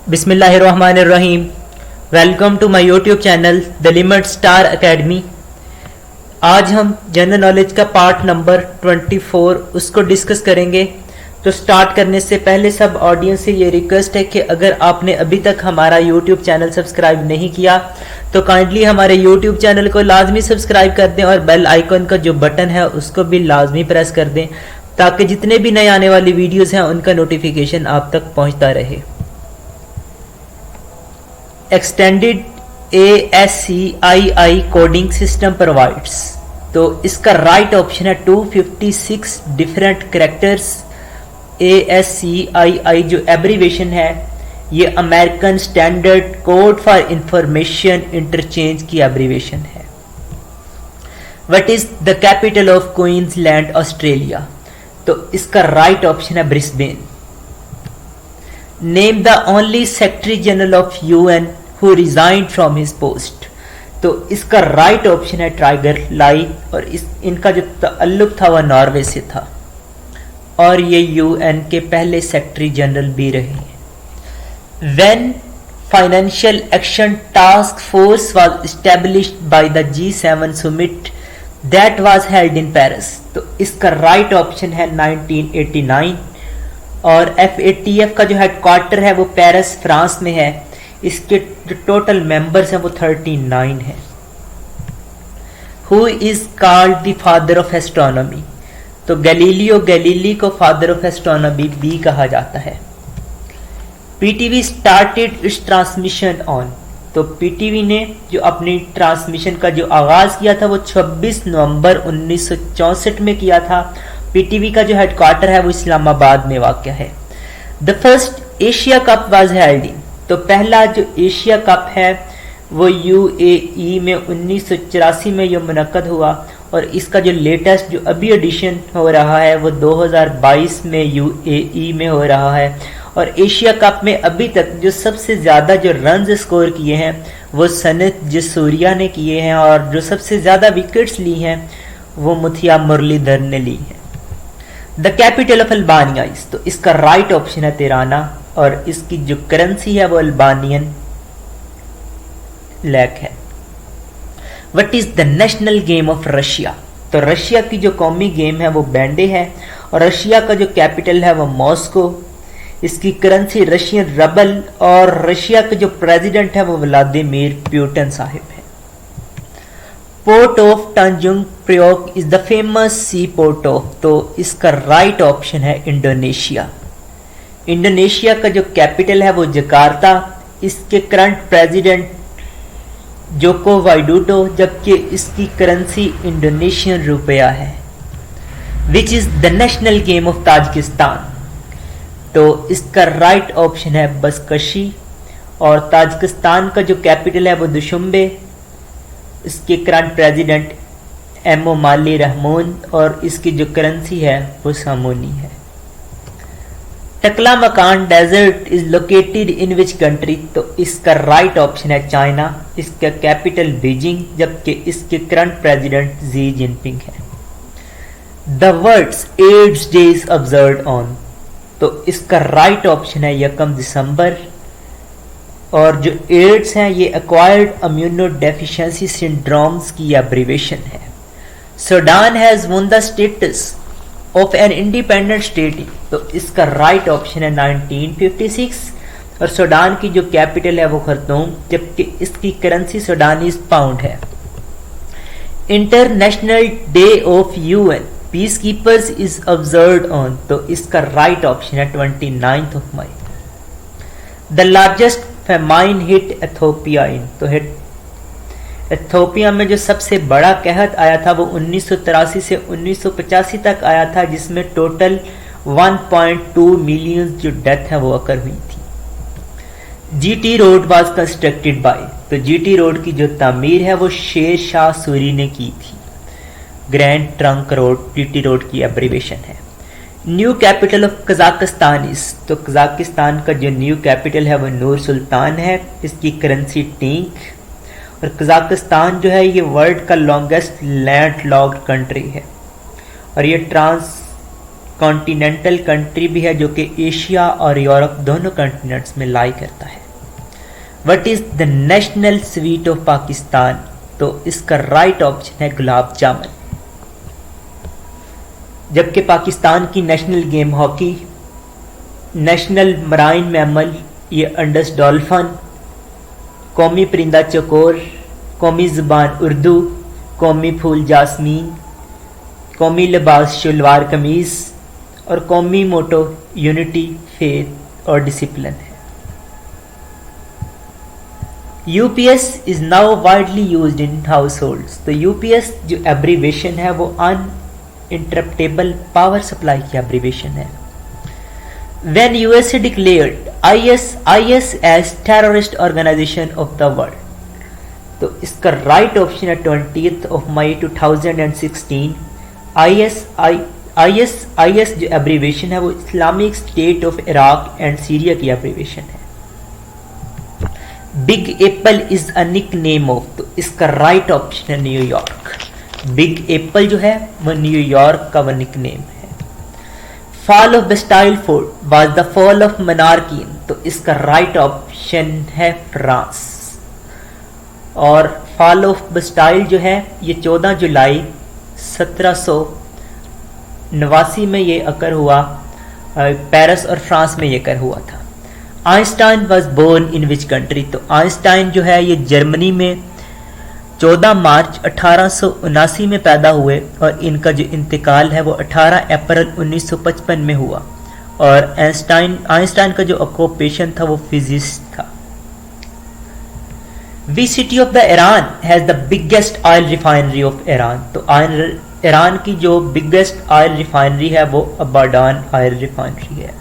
बिस्मिल्लाहिर्रहमानिर्रहीम। Welcome to my YouTube channel the limit star academy. आज हम जनरल नॉलेज का पार्ट नंबर 24 उसको डिस्कस करेंगे। तो स्टार्ट करने से पहले सब ऑडियंस से ये रिक्वेस्ट है कि अगर आपने अभी तक हमारा यूट्यूब चैनल सब्सक्राइब नहीं किया तो काइंडली हमारे यूट्यूब चैनल को लाजमी सब्सक्राइब कर दें और बेल आइकन का जो बटन है उसको भी लाजमी प्रेस कर दें ताकि जितने भी नए आने वाली वीडियोस हैं उनका नोटिफिकेशन आप तक पहुंचता रहे। Extended ASCII coding system provides, तो इसका राइट ऑप्शन है 256 डिफरेंट कैरेक्टर्स। ASCII जो एब्रीवेशन है ये American standard code for information interchange की एब्रीवेशन है। What is the capital of Queensland Australia, तो इसका राइट ऑप्शन है Brisbane. Name the only secretary general of UN who resigned from his post, तो इसका राइट ऑप्शन है टाइगर Lie और इनका जो ताल्लुक था वह नॉर्वे से था और ये UN के पहले सेक्रेटरी जनरल भी रहे हैं। When financial action task force was established by the G7 summit that was held in Paris, तो इसका राइट ऑप्शन है 1989 और FATF का जो हेडक्वार्टर है वो पेरिस फ्रांस में है। इसके जो टोटल मेंबर्स हैं वो 39 हैं। Who is called the father of astronomy, तो गैलीलियो गैलीली को फादर ऑफ एस्ट्रोनॉमी भी कहा जाता है। PTV started it's transmission on, तो PTV ने जो अपनी ट्रांसमिशन का जो आगाज किया था वो 26 नवंबर 1964 में किया था। PTV का जो हेडक्वार्टर है वो इस्लामाबाद में वाक़ है। The first Asia cup was held in, तो पहला जो एशिया कप है वो UAE में 1984 में ये मुनक्कद हुआ और इसका जो लेटेस्ट जो अभी एडिशन हो रहा है वो 2022 में UAE में हो रहा है। और एशिया कप में अभी तक जो सबसे ज़्यादा जो रन्स स्कोर किए हैं वो सनत जसूरिया ने किए हैं और जो सबसे ज़्यादा विकेट्स ली हैं वो मुथिया मुरलीधर ने ली हैं। द कैपिटल ऑफ अल्बानिया, तो इसका राइट ऑप्शन है तिराना और इसकी जो करेंसी है वो अल्बानियन लैक है। What is the national game of Russia, तो रशिया की जो कौमी गेम है वो बैंडे है और रशिया का जो कैपिटल है वो मॉस्को। इसकी करेंसी रशियन रबल और रशिया के जो प्रेसिडेंट है वो व्लादिमीर पुतिन साहिब है। Port of Tanjung Priok is the famous sea port of, तो इसका राइट ऑप्शन है इंडोनेशिया। इंडोनेशिया का जो कैपिटल है वो जकार्ता। इसके करंट प्रेसिडेंट जोको वाइडोडो, जबकि इसकी करेंसी इंडोनेशियन रुपया है। Which is the national game of Tajikistan, तो इसका राइट ऑप्शन है बसकशी और ताजिकिस्तान का जो कैपिटल है वो दुशुम्बे। इसके करंट प्रेसिडेंट एमोमाली रहमान और इसकी जो करेंसी है वो सामोनी है। Taklamakan desert is located in which country, तो इसका राइट ऑप्शन है चाइना। इसका कैपिटल बीजिंग जबकि इसके करंट प्रेसिडेंट जी जिनपिंग है। The world's AIDS day is observed on, तो इसका राइट ऑप्शन है 1 दिसंबर और जो एड्स हैं ये एक्वायर्ड इम्यूनो डेफिशिएंसी सिंड्रोम्स की एब्रीवेशन है। Sudan has one the status of an independent state, तो इसका राइट ऑप्शन है 1956 और सूडान की जो कैपिटल है वो खर्तूम जबकि इसकी करेंसी सूडानीज पाउंड है। International day of UN peace keepers is observed on, तो इसका राइट ऑप्शन है 29 मई। The largest famine hit Ethiopia in, तो एथोपिया में जो सबसे बड़ा कहत आया था वो 1983 से 1985 तक आया था जिसमें टोटल 1.2 मिलियन जो डेथ है वो अकर हुई थी। GT road was constructed by, तो GT रोड की जो तामीर है वो शेर शाह सूरी ने की थी। Grand trunk road GT road की एब्रीवेशन है। New capital of Kazakhstan is, तो कजाकिस्तान का जो न्यू कैपिटल है वो नूर सुल्तान है। इसकी करेंसी टींक और कजाकिस्तान जो है ये वर्ल्ड का लॉन्गेस्ट लैंड लॉक्ड कंट्री है और ये कॉन्टिनेंटल कंट्री भी है जो कि एशिया और यूरोप दोनों कॉन्टिनेंट्स में लाई करता है। What is the national sweet of Pakistan? तो इसका राइट ऑप्शन है गुलाब जामुन। जबकि पाकिस्तान की national game hockey, national marine mammal ये अंडस डॉल्फिन, कौमी परिंदा चकोर, कौमी ज़ुबान उर्दू, कौमी फूल जासमीन, कौमी लिबास शलवार कमीज़ और कौमी मोटो यूनिटी, फेथ और डिसिप्लिन है। UPS is now widely used in house holds. तो यूपीएस जो एब्रीवेशन है वो अनइंटरप्टेबल पावर सप्लाई की एब्रीवेशन है। When USA declared IS as terrorist organization of the world, तो इसका राइट ऑप्शन है 20th of May 2016। IS जो एब्रीवेशन है वो Islamic State of Iraq and Syria की एब्रीवेशन है। Big apple is a nickname of, तो इसका राइट ऑप्शन है न्यूयॉर्क। बिग एप्पल जो है वो न्यूयॉर्क का वो निक नेम है। Fall of Bastille fort was the fall of monarchy, तो इसका राइट ऑप्शन है फ्रांस। और फॉल ऑफ बेस्टाइल जो है ये 14 जुलाई 1789 में ये अकर हुआ, पेरिस और फ्रांस में ये कर हुआ था। Einstein was born in which country, तो आइंस्टाइन जो है ये जर्मनी में 14 मार्च 1879 में पैदा हुए और इनका जो इंतकाल है वो 18 अप्रैल 1955 में हुआ। और आइंस्टाइन का जो ऑक्यूपेशन था वो फिजिस्ट था। Which city of the Iran has the biggest oil refinery of Iran, तो ईरान की जो बिगेस्ट ऑयल रिफाइनरी है वो अबाडान ऑयल रिफाइनरी है।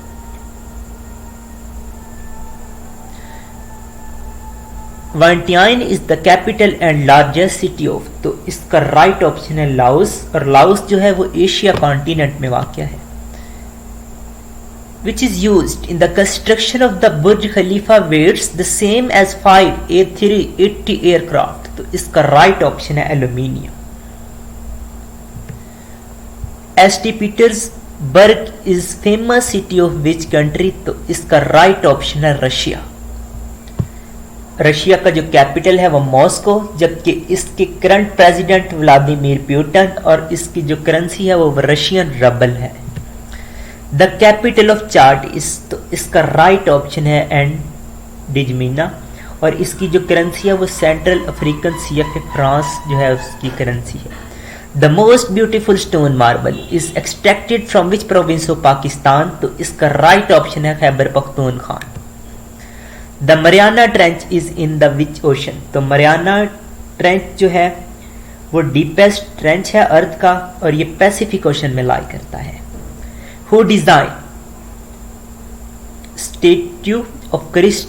Vientiane is the capital and largest city of, तो इसका राइट ऑप्शन है लाओस। और लाओस जो है वो एशिया कॉन्टिनेंट में वाक़ है। Which is used in the construction of the Burj Khalifa weighs the same as 5 A380 aircraft, तो इसका राइट ऑप्शन है aluminium. ST Petersburg is famous city of which country, तो इसका राइट ऑप्शन है Russia. Russia का जो capital है वो मॉस्को, जबकि इसके करंट प्रेसिडेंट व्लादिमीर पुतिन और इसकी जो करेंसी है वो रशियन रबल है। द कैपिटल ऑफ चाड इस, तो इसका राइट ऑप्शन है एंड डिजमीना। और इसकी जो करेंसी है वो सेंट्रल अफ्रीकन CFA फ्रांस जो है उसकी करेंसी है। The most beautiful stone marble is extracted from which province of Pakistan, तो इसका राइट ऑप्शन है Khyber Pakhtunkhwa. The Mariana trench is in the which ocean, तो मरियाना ट्रेंच जो है वो डीपेस्ट ट्रेंच है अर्थ का और ये पैसिफिक ओशन में लाई करता है। Who design statue of Christ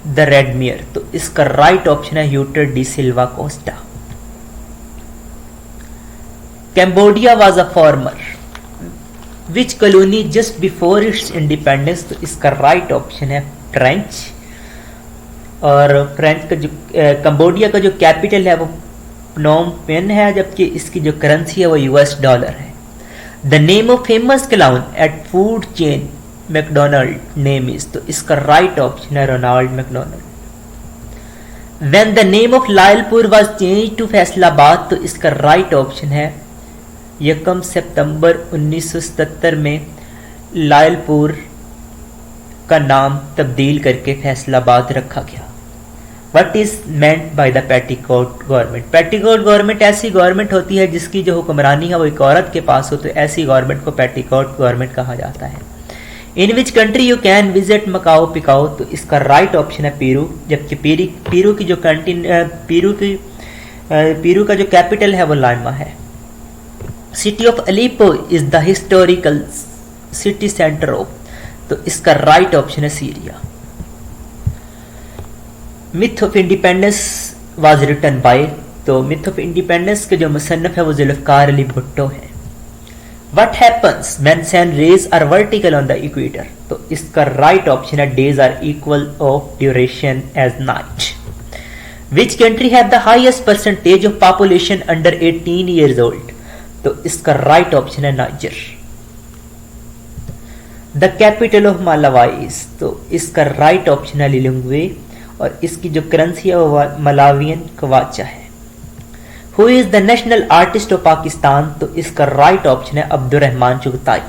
the Redeemer, तो इसका राइट ऑप्शन है Heitor da Silva Costa. Cambodia was a former which colony just before its independence, तो इसका राइट ऑप्शन है फ्रेंच। और फ्रेंच का जो कंबोडिया का जो कैपिटल है वो प्नोम पेन है, जबकि इसकी जो करेंसी है वो US डॉलर है। The name of famous clown at food chain McDonald name is, तो इसका राइट ऑप्शन है Ronald McDonald. When the name of Lyallpur was change to Faisalabad, तो इसका राइट ऑप्शन है 1 सितंबर 1977 में लायलपुर का नाम तब्दील करके फैसलाबाद रखा गया। What is meant by the petticoat government? Petticoat government ऐसी गवर्नमेंट होती है जिसकी जो हुक्मरानी है वो एक औरत के पास हो, तो ऐसी गवर्नमेंट को पेटीकोट गवर्नमेंट कहा जाता है। In which country you can visit Machu Picchu, तो इसका राइट ऑप्शन है पेरू, जबकि पेरू की जो पेरू का जो कैपिटल है वो लाइमा है। City of Aleppo is the historical city centre of, तो इसका राइट ऑप्शन है Syria. Myth of independence was written by, तो मिथ ऑफ इंडिपेंडेंस के जो मुसन्नफ है वो जुल्फकार अली भुट्टो है। What happens when sun rays are vertical on the equator, तो इसका राइट ऑप्शन है days are equal of duration as night. Which country have the highest percentage of population under 18 years old, तो इसका राइट ऑप्शन है niger. The capital of मालावाइज, तो इसका right option है लिलुंग्वे, और इसकी जो करेंसी है वो मलावियन क्वाचा है। Who is the national artist of Pakistan, तो इसका राइट ऑप्शन है Abdurrahman Chughtai.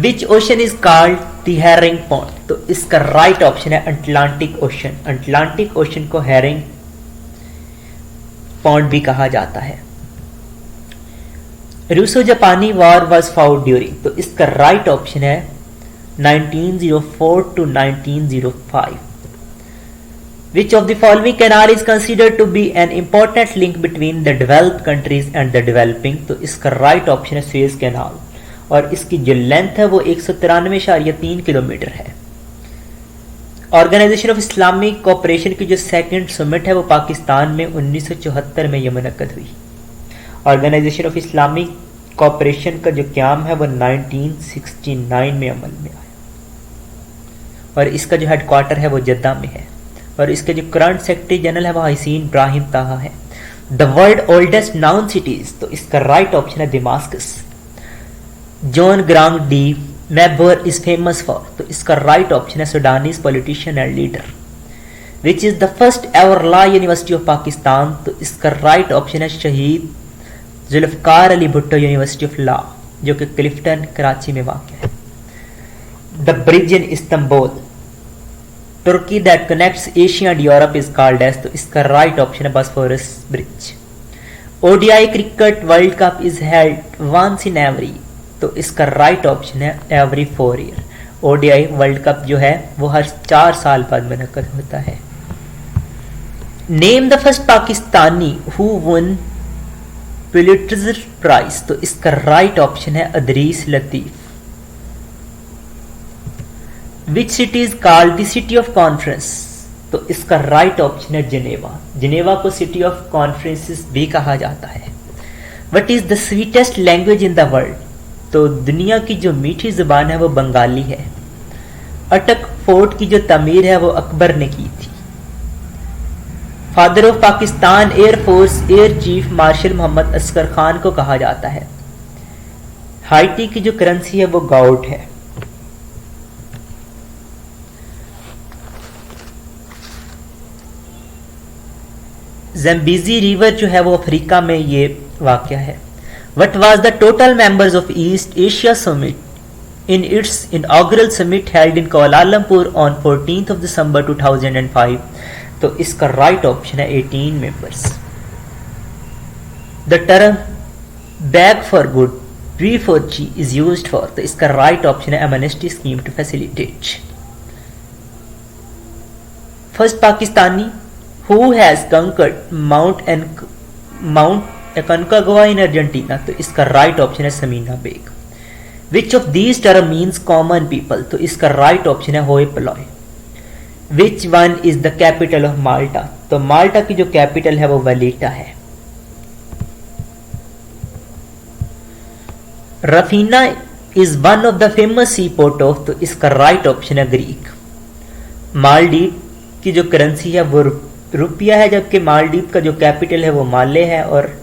Which ocean is called the herring pond, तो इसका राइट ऑप्शन है अटलांटिक ओशन। अटलांटिक ओशन को हेरिंग पॉन्ड भी कहा जाता है। रूसो जापानी वॉर वॉज फाउट ड्यूरिंग, तो इसका राइट ऑप्शन है 1904 to 1905। Which of the following canal is considered to be an important link between the developed countries and the developing, तो इसका राइट ऑप्शन है सुएज कैनाल, और इसकी जो लेंथ है वो 193.3 किलोमीटर है। ऑर्गेनाइजेशन ऑफ इस्लामिक कोऑपरेशन की जो सेकंड समिट है वो पाकिस्तान में 1974 में ये मुनक्कद हुई। ऑर्गेनाइजेशन ऑफ इस्लामिक कोऑपरेशन का जो क्याम है वो 1969 में अमल में आया, और इसका जो हेडक्वार्टर है वो जद्दा में है, और इसके जो करंट सेक्रेटरी जनरल है वो हसीन इब्राहिम ताहा है। The world oldest known cities, तो इसका राइट ऑप्शन है Damascus. John Garang de Mabior is famous for, तो इसका राइट ऑप्शन है Sudanese politician and leader. Which is the first ever law university of Pakistan, तो इसका right option है Shaheed Zulfikar Ali Bhutto university of law, जो कि क्लिफ्टन कराची में वाक़ है। The bridge in Istanbul Turkey that connects Asia and Europe is called as, तो इसका राइट ऑप्शन है Bosphorus bridge. ODI cricket world cup is held once in every, तो इसका राइट ऑप्शन है every 4 year. ODI world cup जो है वो हर 4 साल बाद मुनक्कद होता है। Name the first Pakistani who won Pulitzer prize, तो इसका राइट ऑप्शन है Adrees Latif. Which city is called the city of conference, तो इसका राइट ऑप्शन है जिनेवा। जिनेवा को सिटी ऑफ कॉन्फ्रेंसेस भी कहा जाता है। What is the sweetest language in the world, तो दुनिया की जो मीठी जुबान है वो बंगाली है। अटक फोर्ट की जो तमीर है वो अकबर ने की थी। Father of Pakistan air force air chief marshal Mohammad Asghar Khan को कहा जाता है। हाइटी की जो करेंसी है वो गाउट है। ज़म्बीज़ी रिवर जो है वो अफ्रीका में ये वाक़या है। What was the total members of East Asia Summit in its inaugural summit held in Kuala Lumpur on 14th of December 2005, तो इसका राइट ऑप्शन है 18 members। The term bag for good, B for G is used for, तो इसका right option है amnesty scheme to facilitate। First Pakistani who has conquered Mount Aconcagua in Argentina, तो इसका right option है Samina Baig. Which of these term means common people, तो इसका right option है hoi polloi. Which one is the capital of Malta, तो Malta की जो capital है वो वैलेटा है। Rafina is one of the famous sea port of, तो इसका राइट ऑप्शन है ग्रीक। मालदीव की जो करेंसी है वो रुपया है, जबकि मालदीव का जो कैपिटल है वो माले है। और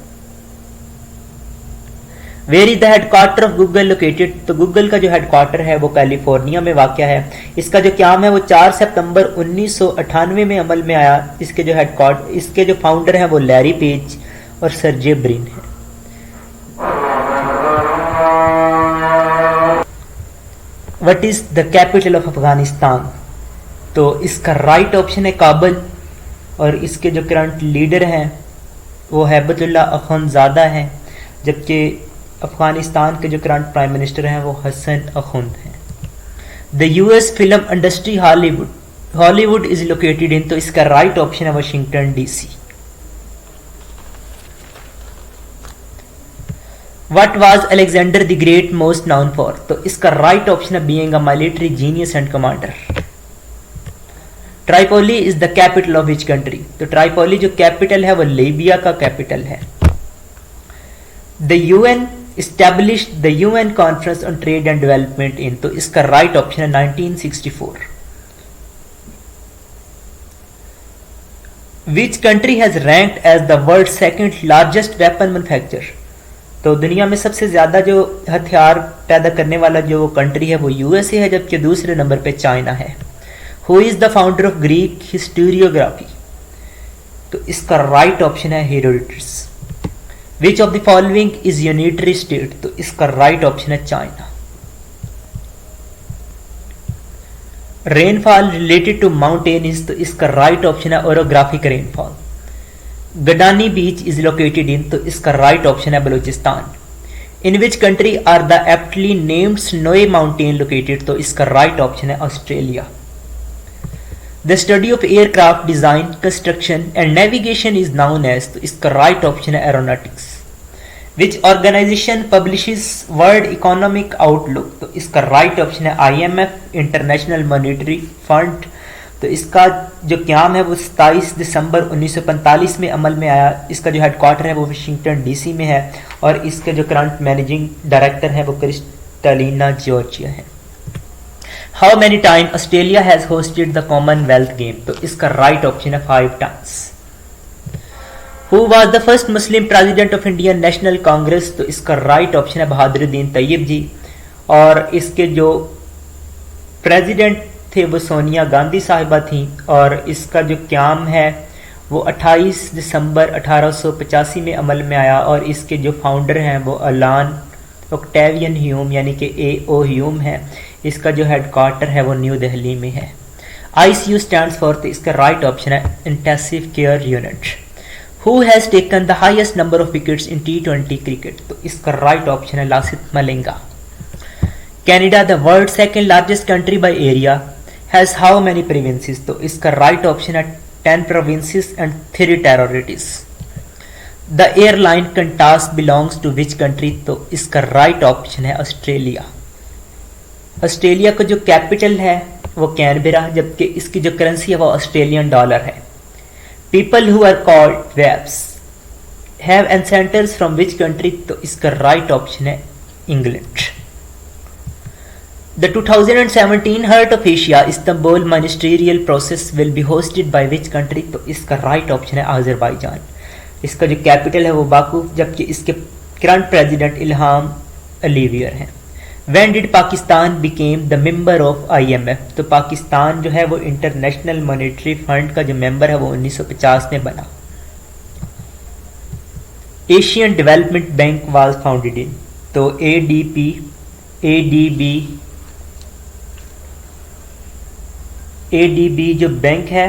where is the headquarter of Google located, तो गूगल का जो हेडक्वार्टर है वो कैलिफोर्निया में वाक़ है। इसका जो क्याम है वो 4 सितंबर 1998 में अमल में आया। इसके जो फाउंडर हैं वो लैरी पेज और सर्जे ब्रिन है। What is the capital of Afghanistan, तो इसका राइट ऑप्शन है काबुल, और इसके जो करंट लीडर हैं वो हैबतुल्ला अखुंदजादा हैं, जबकि अफगानिस्तान के जो करंट प्राइम मिनिस्टर हैं वो हसन अखुंद हैं। The US film industry Hollywood is located in, तो इसका राइट ऑप्शन है Washington DC. What was Alexander the great most noun for, तो इसका राइट ऑप्शन है being a military genius and commander. ट्राइपोली is the capital of which country, तो ट्राइपोली जो capital है वो लीबिया का कैपिटल है। The UN established the UN Conference on Trade and Development in, तो इसका राइट ऑप्शन है 1964। Which country has ranked as the world's second largest weapon manufacturer, तो दुनिया में सबसे ज़्यादा जो हथियार पैदा करने वाला जो कंट्री है वो यूएसए है, जबकि दूसरे नंबर पे चाइना है। Who is the founder of Greek historiography? तो इसका राइट ऑप्शन है Herodotus. Which of the following is unitary state? तो इसका राइट ऑप्शन है China. Rainfall related to mountains? तो इसका राइट ऑप्शन है orographic rainfall. Gadani beach is located in? तो इसका राइट ऑप्शन है Balochistan. In which country are the aptly named snowy mountain located? तो इसका राइट ऑप्शन है Australia. The study of aircraft design, construction and navigation is known as? तो इसका right option है aeronautics. Which organisation publishes world economic outlook? तो इसका right option है IMF, international monetary fund. तो इसका जो क्याम है वो 27 दिसंबर 1945 में अमल में आया। इसका जो हेडक्वार्टर है वो वाशिंगटन DC में है और इसके जो करंट मैनेजिंग डायरेक्टर है वो क्रिस्टलिना जॉर्जिया है। How many time Australia has hosted the Commonwealth game? तो इसका राइट ऑप्शन है 5 times. Who was the first Muslim president of Indian national Congress? तो इसका राइट ऑप्शन है बहादुरुद्दीन तैयब जी। और इसके जो प्रेसिडेंट थे वो सोनिया गांधी साहिबा थी और इसका जो क्याम है वो 28 दिसंबर 1885 में अमल में आया और इसके जो फाउंडर हैं वो अलान ऑक्टेवियन ह्यूम यानी कि AO ह्यूम है। इसका जो हेडक्वार्टर है वो न्यू दिल्ली में है। ICU stands for? तो इसका राइट ऑप्शन है intensive care unit. Who has taken the highest number of wickets in T20 cricket? तो इसका राइट ऑप्शन है Lasith Malinga. Canada, the world second largest country by area, has how many provinces? तो इसका right option है 10 provinces and 3 territories. The airline Qantas belongs to which country? तो इसका right option है Australia. Australia का जो कैपिटल है वो कैनबेरा, जबकि इसकी जो करेंसी है वो ऑस्ट्रेलियन डॉलर है। People who are called WASPs have ancestors from which country? तो इसका राइट ऑप्शन है England. The 2017 Heart of Asia Istanbul ministerial process will be hosted by which country? तो इसका राइट ऑप्शन है Azerbaijan. इसका जो capital है वो बाकू, जबकि इसके करंट प्रेसिडेंट इल्हाम अलीवियर हैं। When did Pakistan became the member of IMF? तो पाकिस्तान जो है वो इंटरनेशनल मॉनेटरी फंड का जो मेंबर है वो 1950 में बना। Asian development bank was founded in? तो ADB जो बैंक है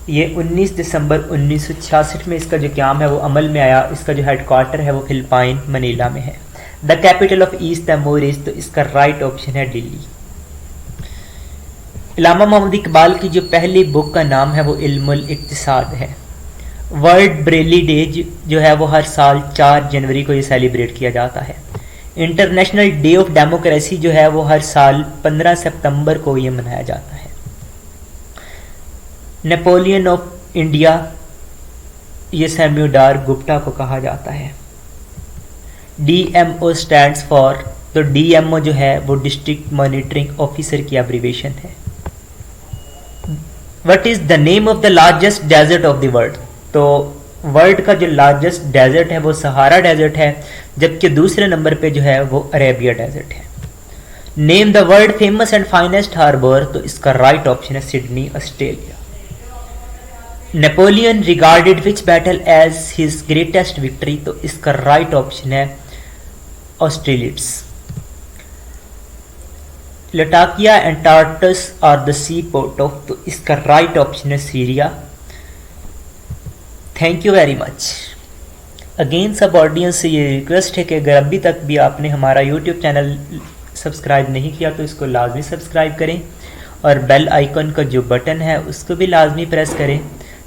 ये 19 दिसंबर 1966 में इसका जो क्याम है वो अमल में आया। इसका जो हेडक्वार्टर है वो फिलिपाइन मनीला में है। The capital of East Timor is? तो इसका राइट ऑप्शन है दिल्ली। अल्लामा मोहम्मद इकबाल की जो पहली बुक का नाम है वो इल्मुल इक्तिसाद है। वर्ल्ड ब्रेली डे जो है वो हर साल 4 जनवरी को ये सेलिब्रेट किया जाता है। इंटरनेशनल डे ऑफ डेमोक्रेसी जो है वो हर साल 15 सितंबर को ये मनाया जाता है। नेपोलियन ऑफ इंडिया ये सैम्यूडार गुप्ता को कहा जाता है। DMO stands for? तो DMO जो है वो डिस्ट्रिक्ट मॉनिटरिंग ऑफिसर की एब्रीविएशन है। What is the name of the largest desert of the world? तो वर्ल्ड का जो लार्जेस्ट डेजर्ट है वो सहारा डेजर्ट है, जबकि दूसरे नंबर पे जो है वो अरेबिया डेजर्ट है। Name the world famous and finest harbour? तो इसका राइट ऑप्शन है Sydney, Australia. Napoleon regarded which battle as his greatest victory? तो इसका राइट ऑप्शन है Austerlitz. Latakia and Tartus are the sea port of? तो इसका right option है Syria. Thank you very much. Again सब audience से ये रिक्वेस्ट है कि अगर अभी तक भी आपने हमारा यूट्यूब चैनल सब्सक्राइब नहीं किया तो इसको लाजमी सब्सक्राइब करें और बेल आइकन का जो बटन है उसको भी लाजमी प्रेस करें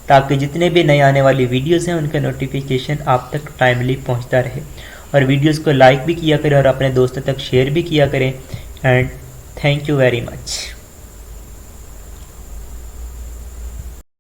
ताकि जितने भी नए आने वाली वीडियोस हैं उनका नोटिफिकेशन आप तक टाइमली पहुंचता रहे। और वीडियोस को लाइक भी किया करें और अपने दोस्तों तक शेयर भी किया करें। And thank you very much.